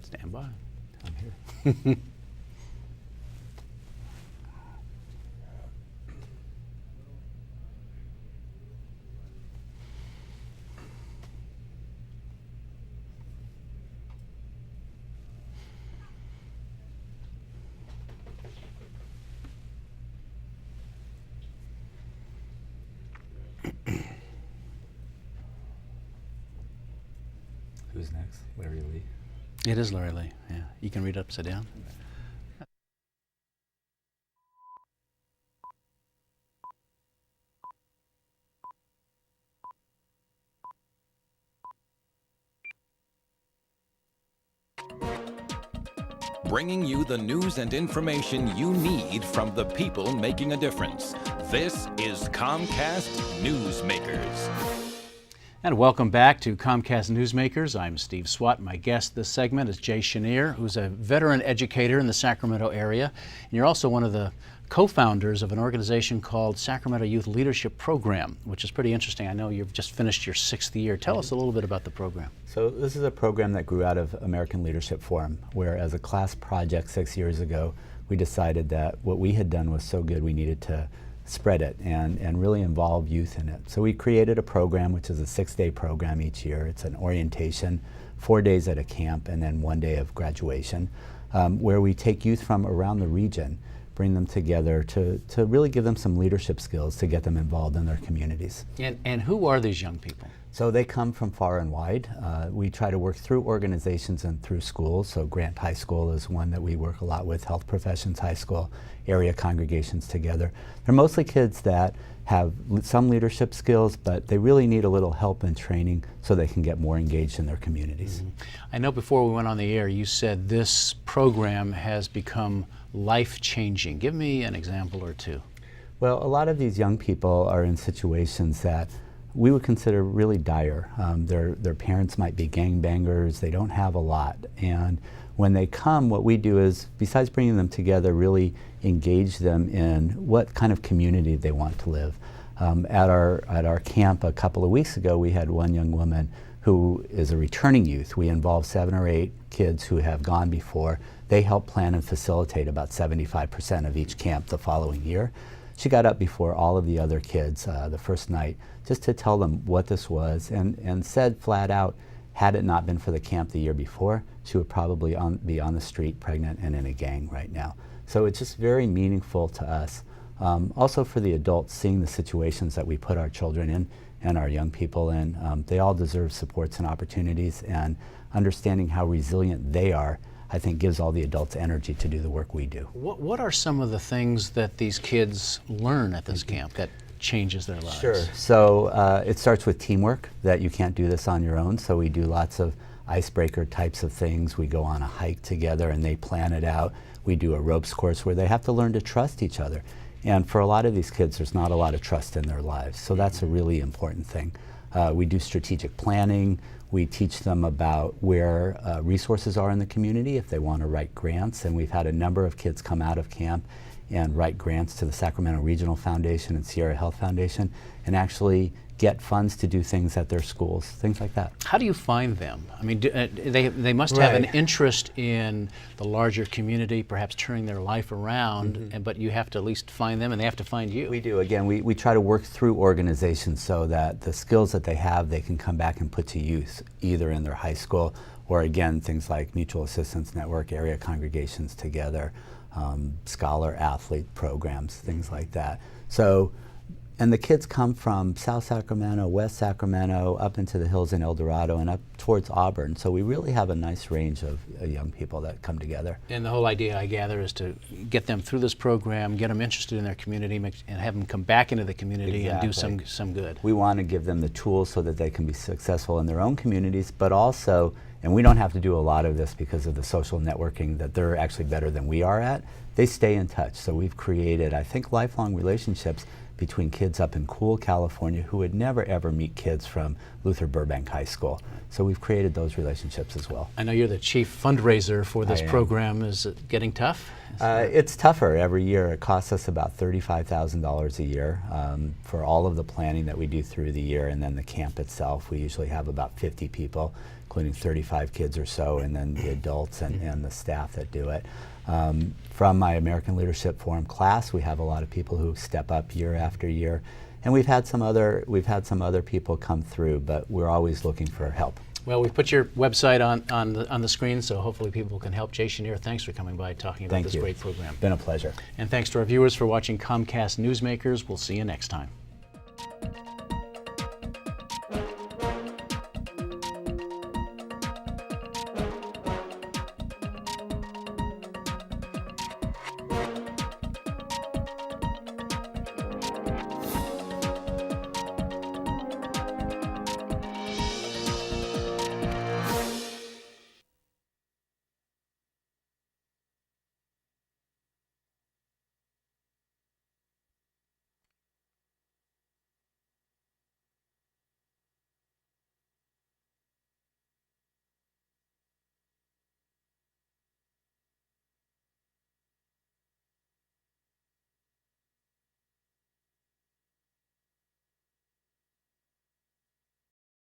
Stand by. I'm here. Who's next? Larry Lee. It is Larry Lee. Yeah, you can read upside down. Bringing you the news and information you need from the people making a difference. This is Comcast Newsmakers. And welcome back to Comcast Newsmakers. I'm Steve Swat. My guest this segment is Jay Schenirer, who's a veteran educator in the Sacramento area. And you're also one of the co-founders of an organization called Sacramento Youth Leadership Program, which is pretty interesting. I know you've just finished your 6th year. Tell us a little bit about the program. So this is a program that grew out of American Leadership Forum, where as a class project 6 years ago, we decided that what we had done was so good we needed to spread it and really involve youth in it. So we created a program, which is a 6-day program each year. It's an orientation, 4 days at a camp, and then 1 day of graduation, where we take youth from around the region, bring them together to really give them some leadership skills to get them involved in their communities. And who are these young people? So they come from far and wide. We try to work through organizations and through schools. So Grant High School is one that we work a lot with, Health Professions High School, area congregations together. They're mostly kids that have some leadership skills, but they really need a little help and training so they can get more engaged in their communities. Mm-hmm. I know before we went on the air, you said this program has become life-changing. Give me an example or two. Well, a lot of these young people are in situations that we would consider really dire. Their parents might be gangbangers, they don't have a lot. And when they come, what we do is, besides bringing them together, really engage them in what kind of community they want to live. At our camp a couple of weeks ago, we had one young woman who is a returning youth. We involved 7 or 8 kids who have gone before. They help plan and facilitate about 75% of each camp the following year. She got up before all of the other kids the first night just to tell them what this was, and said flat out, had it not been for the camp the year before, she would probably be on the street pregnant and in a gang right now. So it's just very meaningful to us. Also for the adults, seeing the situations that we put our children in and our young people in. They all deserve supports and opportunities, and understanding how resilient they are, I think, gives all the adults energy to do the work we do. What are some of the things that these kids learn at this camp that changes their lives? Sure. So it starts with teamwork, that you can't do this on your own. So we do lots of icebreaker types of things. We go on a hike together and they plan it out. We do a ropes course where they have to learn to trust each other. And for a lot of these kids, there's not a lot of trust in their lives. So that's a really important thing. We do strategic planning. We teach them about where resources are in the community if they want to write grants. And we've had a number of kids come out of camp and write grants to the Sacramento Regional Foundation and Sierra Health Foundation, and actually get funds to do things at their schools, things like that. How do you find them? I mean, they must have an interest in the larger community, perhaps turning their life around, but you have to at least find them and they have to find you. We do. Again, we try to work through organizations so that the skills that they have, they can come back and put to use, either in their high school or, again, things like Mutual Assistance Network, area congregations together, scholar athlete programs, things like that. So, and the kids come from South Sacramento, West Sacramento, up into the hills in El Dorado and up towards Auburn. So we really have a nice range of young people that come together. And the whole idea, I gather, is to get them through this program, get them interested in their community, and have them come back into the community and do some good. We want to give them the tools so that they can be successful in their own communities, but also, and we don't have to do a lot of this because of the social networking that they're actually better than we are at, they stay in touch. So we've created, I think, lifelong relationships between kids up in Cool, California, who would never ever meet kids from Luther Burbank High School. So we've created those relationships as well. I know you're the chief fundraiser for this I am. program. Is it getting tough? It's tougher every year. It costs us about $35,000 a year for all of the planning that we do through the year, and then the camp itself. We usually have about 50 people, including 35 kids or so, and then the adults and the staff that do it. From my American Leadership Forum class, we have a lot of people who step up year after year, and we've had some other people come through, but we're always looking for help. Well, we've put your website on the screen, so hopefully people can help. Jay Schenirer, thanks for coming by talking about this great program. Been a pleasure. And thanks to our viewers for watching Comcast Newsmakers. We'll see you next time.